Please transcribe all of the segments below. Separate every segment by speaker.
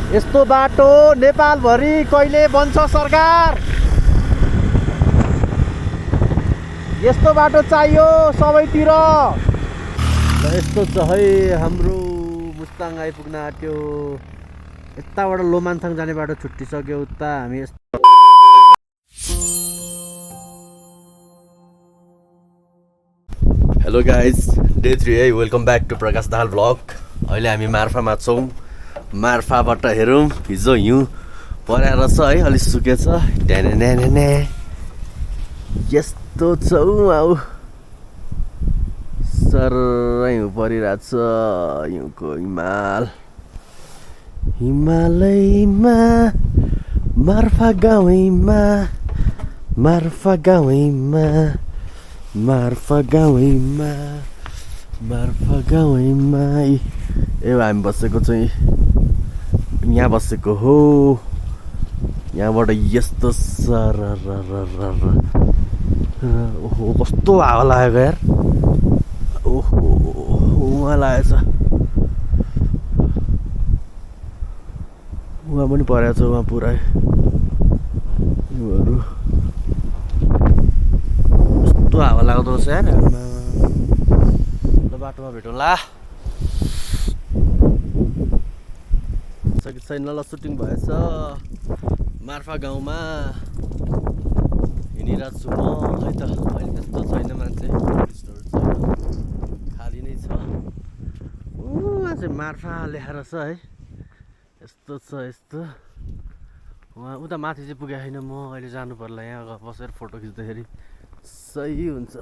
Speaker 1: यस्तो बाटो नेपालभरि कहिले बन्छ सरकार? यस्तो बाटो चाहियो सबैतिर। ल यस्तो छ है हाम्रो मुस्ताङ आइपुग्न आँट्यो। यताबाट लोमान्थाङ जाने बाटो छुट्टिसक्यो उता हामी। हेलो गाइज, डे 3 है। Welcome back to Prakash Dahal vlog. अहिले हामी मार्फामा छौँ। मार्फाबाट हेरौँ, हिजो हिउँ परेर छ है, अलिक सुकेछ। ड्याने यस्तो छौँ आऊ सर हिउँ परिरहेछ। हिउँको हिमालयमा मार्फा गाउँमा मार्फा गाउँमा मार्फा गाउँमा मार्फा गाउँमा। ए हामी बसेको चाहिँ यहाँ बसेको हो। यहाँबाट यस्तो सर ओहो कस्तो हावा लागेको यार। ओहो उहाँ लागेछ, उहाँ पनि परेको छ उहाँ पुरै हिउँहरू। कस्तो हावा लाग्दो रहेछ यार। ल बाटोमा भेटौँला। कि छैन ल सुटिङ भएछ मार्फा गाउँमा हिँडिरहेको छु म है त। अहिले त्यस्तो छैन मान्छे, टुरिस्टहरू छैन, खाली नै छ। चाहिँ मार्फा लेखाएर छ है। यस्तो छ यस्तो। उहाँ उता माथि चाहिँ पुगेको छैन म। अहिले जानु पर्ला। यहाँ बसेर फोटो खिच्दाखेरि सही हुन्छ।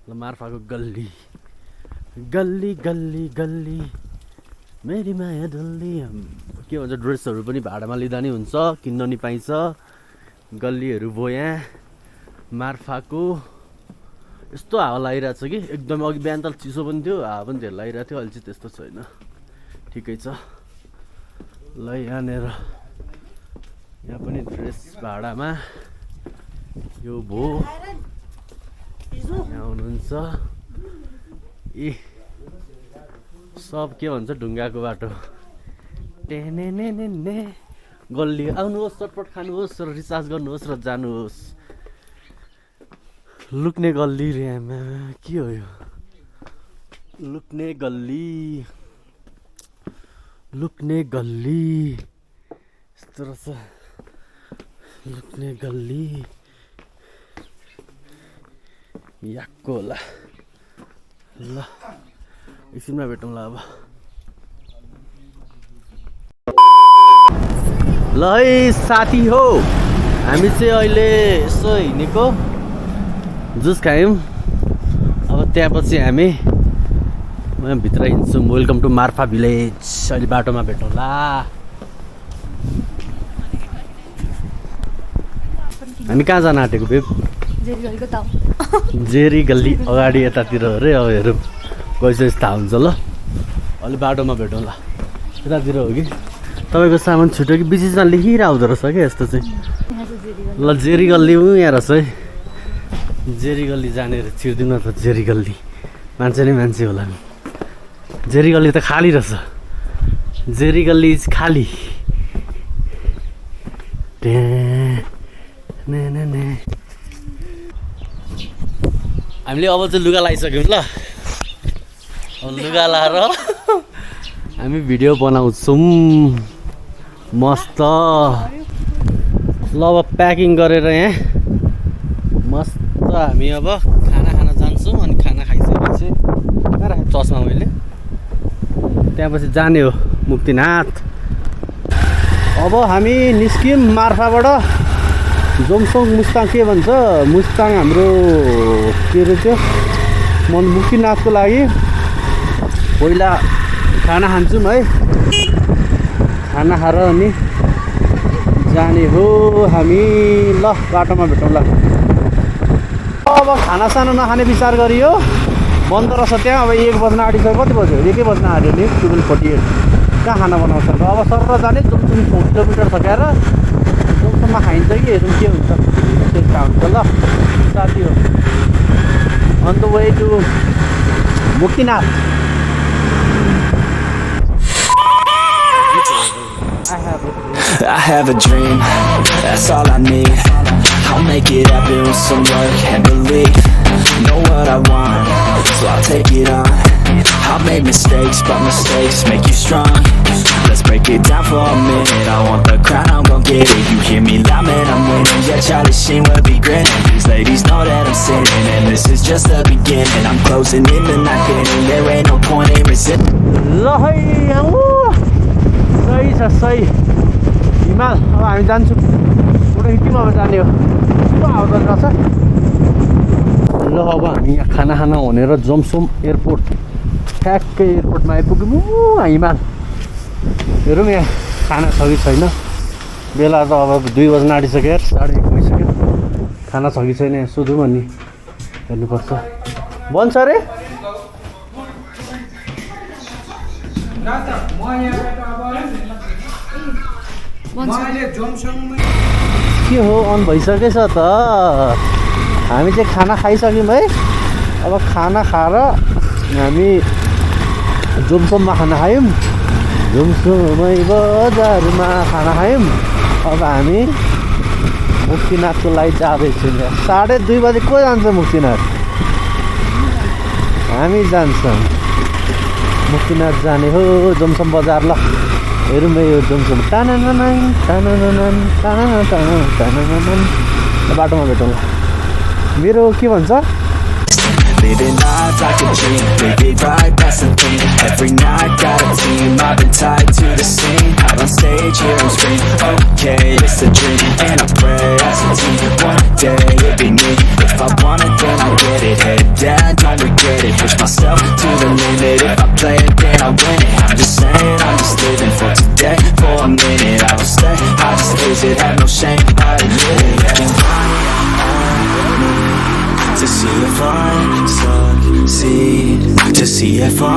Speaker 1: ल मार्फाको गल्ली गल्ली गल्ली गल्ली मेरी माया डल्ली। के भन्छ, ड्रेसहरू पनि भाडामा लिँदा नि हुन्छ, किन्न नि पाइन्छ। गल्लीहरू भयो यहाँ मार्फाको। यस्तो हावा लागिरहेको छ कि एकदम। अघि बिहान त चिसो पनि थियो, हावा पनि धेरै लागिरहेको थियो। अहिले चाहिँ त्यस्तो छैन, ठिकै छ। ल यहाँनिर यहाँ पनि ड्रेस भाडामा यो भो। यहाँ हुनुहुन्छ ए सब के भन्छ ढुङ्गाको बाटो। टेने गल्ली आउनुहोस्, चटपट खानुहोस् र रिचार्ज गर्नुहोस् र जानुहोस्। लुक्ने गल्ली रे आमा, के हो यो? लुक्ने गल्ली लुक्ने गल्ली यस्तो रहेछ। लुक्ने गल्ली याक्को होला। ल एकछिनमा भेटौँला अब। ल है साथी हो, हामी चाहिँ अहिले यसो हिँडेको, जुस खायौँ। अब त्यहाँपछि हामी भित्र हिँड्छौँ। Welcome to Marpha village. अहिले बाटोमा भेटौँला। हामी कहाँ जान आँटेको बेब? जेरी गल्ली अगाडि यतातिर अरे। अब हेरौँ गइसकेपछि थाहा हुन्छ। ल अलि बाटोमा भेटौँला। यतातिर हो कि तपाईँको सामान छुट्यो कि बिचमा लेखिरहेको हुँदो रहेछ क्या यस्तो चाहिँ। ल जेरी गल्ली यहाँ रहेछ है। जेरी गल्ली जाने छिर्दिउँ न त। जेरी गल्ली मान्छे नै मान्छे होला नि। जेरी गल्ली त खाली रहेछ। जेरी गल्ली इज खाली। हामीले अब चाहिँ लुगा लगाइसक्यौँ। ल लुगा लाएर हामी भिडियो बनाउँछौँ मस्त। ल अब प्याकिङ गरेर यहाँ मस्त हामी अब खाना खान जान्छौँ। अनि खाना खाइसकेपछि कहाँ राखेँ चस्मा मैले, त्यहाँपछि जाने हो मुक्तिनाथ। अब हामी निस्क्यौँ मार्फाबाट। जोमसोङ मुस्ताङ के भन्छ, मुस्ताङ हाम्रो के अरे त्यो मुक्तिनाथको लागि पहिला खाना खान्छौँ है। खाना खाएर अनि जाने हो हामी। ल बाटोमा भेटौँला। अब खाना सानो नखाने विचार गरियो, बन्द रहेछ त्यहाँ। अब 1 बज्न आँटिसक्यो। कति बज्यो? 1 बज्न आँट्यो नि। 12:48 कहाँ खाना बनाउँछ? अब सर जाने जोमसोङ 4 किलोमिटर सकेर जोमसोङमा खाइन्छ कि हेरौँ के हुन्छ। त्यस्तो हुन्छ। ल साथी हो on the way to Muktinath.
Speaker 2: I have a dream, that's all I need. I'll make it happen with some work and belief. Know what I want, so I'll take it on. I'll make mistakes, but mistakes make you strong. Let's break it down for a minute. I want the crown, I'm gon' get it. You hear me loud, man, I'm winning. Yeah, Charlie Sheen will be grinning. These ladies know that I'm sinning, and this is just the beginning. I'm closing in the night inning. There ain't no point in resisting.
Speaker 1: ल है सही छ सही हिमाल अब हामी जान्छौँ पुरै हिटिमा जाने हो आउँदा रहेछ ल अब हामी यहाँ खाना खाना भनेर जमसोम एयरपोर्ट ठ्याक्कै एयरपोर्टमा आइपुग्यौँ हिमाल हेरौँ यहाँ खाना छ कि छैन बेला त अब 2 बज्न आँटिसक्यो यार 1:30 भइसक्यो खाना छ कि छैन सोधौँ अनि हेर्नुपर्छ बन्छ अरे के हो अन भइसकेछ त हामी चाहिँ खाना खाइसक्यौँ है अब खाना खाएर हामी जोमसोममा खाना खायौँ जोमसोमै बजारमा खाना खायौँ अब हामी मुक्तिनाथको लागि जाँदैछौँ 2:30 बजे को जान्छ मुक्तिनाथ हामी जान्छौँ मुक्तिनाथ जाने हो जोमसोम बजार ल हेरौँ यो जोमसोम बाटोमा भेटौँ ल मेरो के भन्छ
Speaker 2: Living life like a dream, live it right, that's the thing. Every night got a team, I've been tied to the scene. Out on stage, here on screen, okay, it's a dream. And I pray as a team, one day it'll be me. If I want it, then I'll get it. Head down, don't regret it. Push myself to the limit. If I play it, then I win it. I'm just saying, I'm just living for today. For a minute, I will stay, I just lose it, have no shame, I admit it. To see if I succeed, to see if I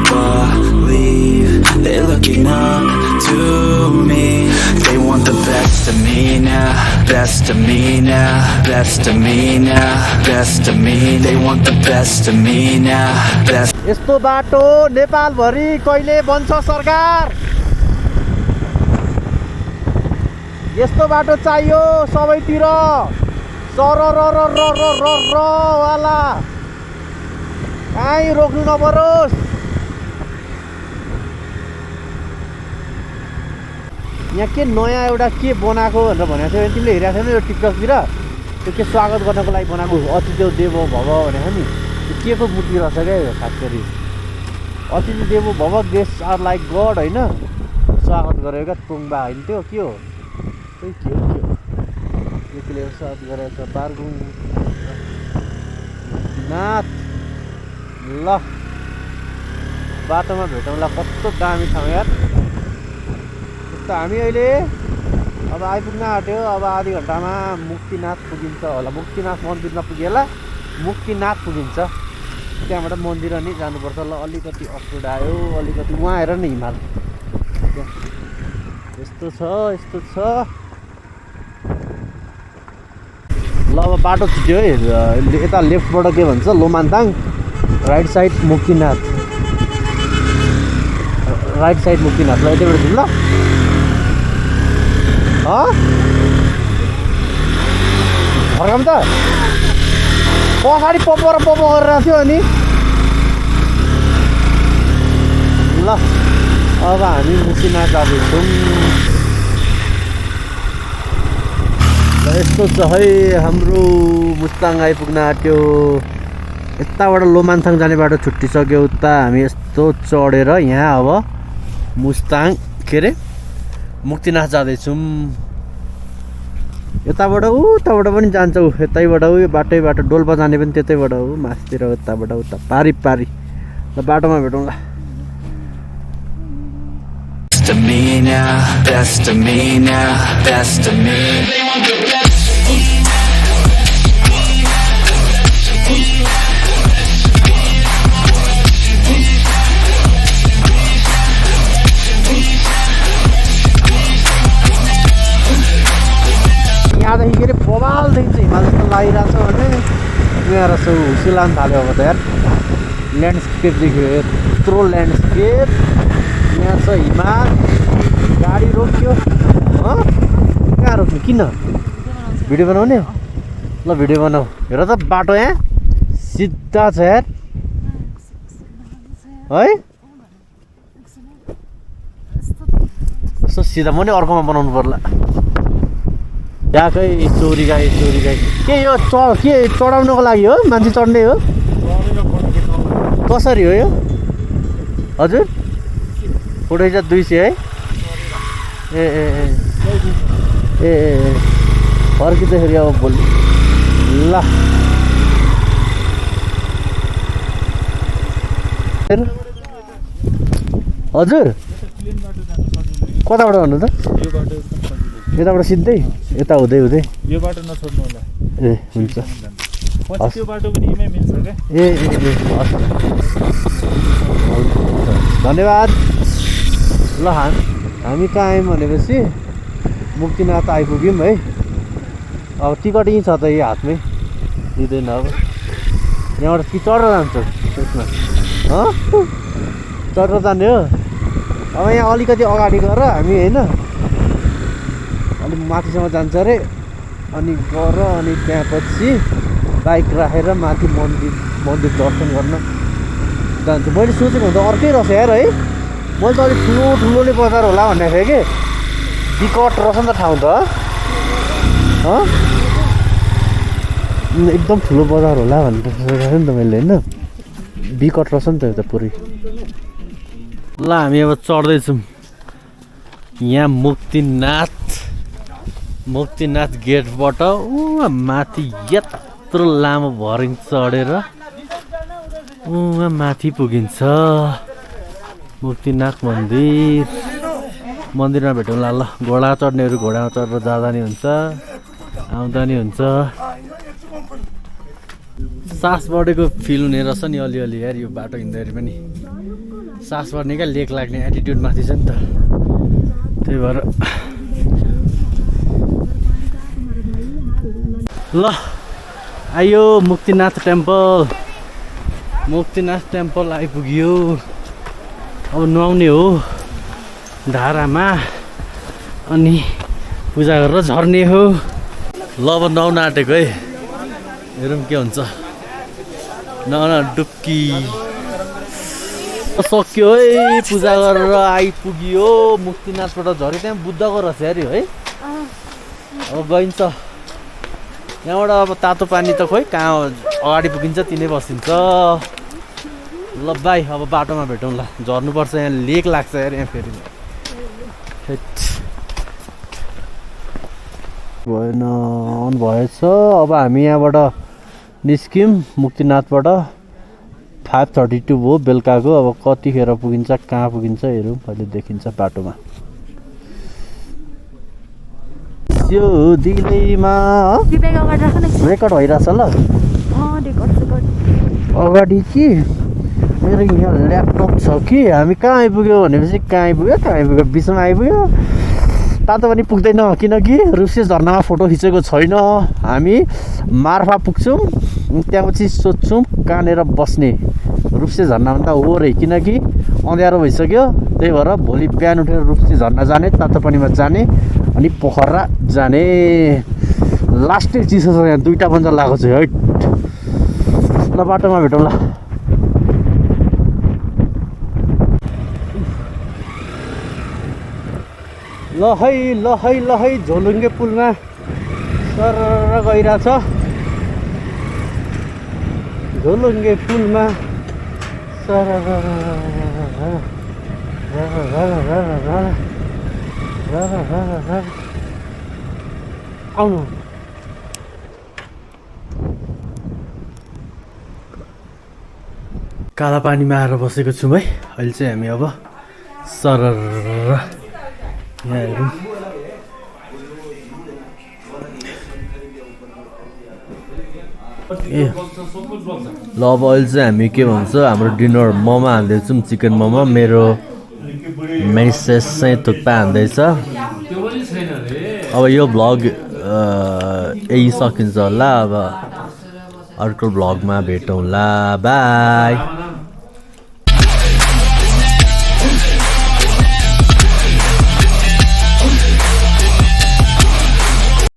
Speaker 2: believe. They're looking up to me. They want the best of me now, best of me now, best of me now, best of me. They want the best of me now, best.
Speaker 1: यस्तो बाटो नेपाल भरि कहिले बन्छ सरकार यस्तो बाटो चाहियो सबैतिर वाला कहीँ रोक्नु नपरोस् यहाँ के नयाँ एउटा के बनाएको भनेर भनेको थियो तिमीले हेरेको थिएन यो टिकटकतिर त्यो के स्वागत गर्नको लागि बनाएको अतिथि देवो भव भनेको नि त्यो के को मूर्ति रहेछ क्या यो खास गरी अतिथि देवो भव गेस्ट आर लाइक गड होइन स्वागत गरेको क्या तोङबा होइन त्यो के हो त्यही के हो निक्लेर साथ गरेछ बारगुङ नाथ ल बाटोमा भेटौँला कस्तो दामी ठाउँ यार त्यस्तो हामी अहिले अब आइपुग्न आँट्यो अब आधी घन्टामा मुक्तिनाथ पुगिन्छ होला मुक्तिनाथ मन्दिरमा पुगेला मुक्तिनाथ पुगिन्छ त्यहाँबाट मन्दिर नि जानुपर्छ ल अलिकति अप्रोड आयो अलिकति उहाँ हेर नि हिमाल यस्तो छ ल अब बाटो छुट्यो है यता लेफ्टबाट के भन्छ लोमान्ताङ राइट साइड मुक्तिनाथ ल यतिबाट जाउँ ल फर्काउँ त पछाडि पप गरेर थियो अनि ल अब हामी मुक्तिनाथ जाँदैछौँ यस्तो छ है हाम्रो मुस्ताङ आइपुग्न आँट्यो यताबाट लोमान्ताङ जाने बाटो छुट्टिसक्यो उता हामी यस्तो चढेर यहाँ अब मुस्ताङ के अरे मुक्तिनाथ जाँदैछौँ यताबाट उताबाट पनि जान्छ यतैबाट यो बाटो डोल्पा जाने पनि त्यतैबाट हो मासतिर उताबाट उता पारी ल बाटोमा भेटौँ ल
Speaker 2: Best of me now, best of me now, best of me.
Speaker 1: यहाँदेखि के अरे बबालदेखि चाहिँ हिमाल जस्तो लागिरहेको छ भने यहाँ रहेछ हुसिलाउनु थाल्यो अब त यार ल्यान्डस्केप देख्यो यत्रो ल्यान्डस्केप यहाँ छ हिमाल गाडी रोक्यो कहाँ रोक्नु किन भिडियो बनाउने ल भिडियो बनाऊ हेर त बाटो यहाँ सिधा छ यार है यस्तो सिधा म नि अर्कोमा बनाउनु पर्ला यहाँकै चोरी गाई के यो के चढाउनको लागि हो मान्छे चढ्ने हो कसरी हो यो हजुर फुटैछ 200 है ए ए ए ए फर्किँदाखेरि अब भोलि ल हजुर कताबाट भन्नु त यताबाट सिधै यता हुँदै
Speaker 3: यो बाटो नछोड्नु होला
Speaker 1: ए हुन्छ
Speaker 3: त्यो बाटो पनि यमै मिल्छ के
Speaker 1: ए ए हस् धन्यवाद ल हामी कहाँ आयौँ भनेपछि मुक्तिनाथ आइपुग्यौँ है अब टिकट यहीँ छ त यही हातमै दिँदैन अब यहाँबाट कि चढेर जान्छ त्यसमा चढेर जाने हो अब यहाँ अलिकति अगाडि गएर हामी होइन अलिक माथिसम्म जान्छ अरे अनि गएर अनि त्यहाँपछि बाइक राखेर माथि मन्दिर दर्शन गर्न जान्छ मैले सोचेको त अर्कै रहेछ यार है मैले त अलिक ठुलोले बजार होला भनेको थिएँ कि विकट रहेछ नि त ठाउँ त एकदम ठुलो बजार होला भनेर सोचेको थिएँ नि त मैले होइन विकट रहेछ नि त यो त पुरै ल हामी अब चढ्दैछौँ यहाँ मुक्तिनाथ गेटबाट माथि यत्रो लामो भरिङ चढेर माथि पुगिन्छ मुक्तिनाथ मन्दिरमा भेटौँला ल घोडा चढ्नेहरू घोडामा चढेर जाँदा नि हुन्छ आउँदा नि हुन्छ सास बढेको फिल हुने रहेछ नि अलिअलि यार यो बाटो हिँड्दाखेरि पनि सास बढ्ने क्या लेक लाग्ने एटिट्युड माथि छ नि त त्यही भएर ल आयो मुक्तिनाथ टेम्पल आइपुग्यो अब नुहाउने हो धारामा अनि पूजा गरेर झर्ने हो ल अब नुहाउन आँटेको है हेरौँ के हुन्छ नुहाउन डुब्की सक्यो है पूजा गरेर आइपुग्यो मुक्तिनाथबाट झऱ्यो त्यहाँ बुद्धको रहेछ अरे है अब गइन्छ यहाँबाट अब तातो पानी त खोइ कहाँ अगाडि पुगिन्छ तिनै बसिन्छ ल बाई अब बाटोमा भेटौँ ल झर्नुपर्छ यहाँ लेक लाग्छ यार यहाँ फेरि भएन भएछ अब हामी यहाँबाट निस्क्यौँ मुक्तिनाथबाट 5:32 हो बेलुकाको अब कतिखेर पुगिन्छ कहाँ पुगिन्छ हेरौँ अहिले देखिन्छ बाटोमा यो दिलैमा रेकर्ड भइरहेछ ल अगाडि कि मेरो यहाँ ल्यापटप छ कि हामी कहाँ आइपुग्यो भनेपछि कहाँ आइपुग्यो बिचमा आइपुग्यो तातो पनि पुग्दैन किनकि रुप्से झर्नामा फोटो खिचेको छैन हामी मार्फा पुग्छौँ त्यहाँपछि सोध्छौँ कहाँनिर बस्ने रुप्से झर्नाभन्दा वरै किनकि अँध्यारो भइसक्यो त्यही भएर भोलि बिहान उठेर रुप्से झर्ना जाने तातो पानीमा जाने अनि पोखरा जाने लास्टै चिसो छ यहाँ 2टा पन्जा लगाएको छ है ल बाटोमा भेटौँ ल है झोलुङ्गे पुलमा सर गइरहेछ झोलुङ्गे पुलमा सर आउनु काला पानीमा आएर बसेको छौँ है अहिले चाहिँ हामी अब सरर यहाँ हेरौँ ए ल अब अहिले चाहिँ हामी के भन्छ हाम्रो डिनर मोमो हाल्दैछौँ चिकन मोमो मेरो मेसेज चाहिँ थुक्पा हान्दैछ अब यो भ्लग यही सकिन्छ होला अब अर्को भ्लगमा भेटौँला बाई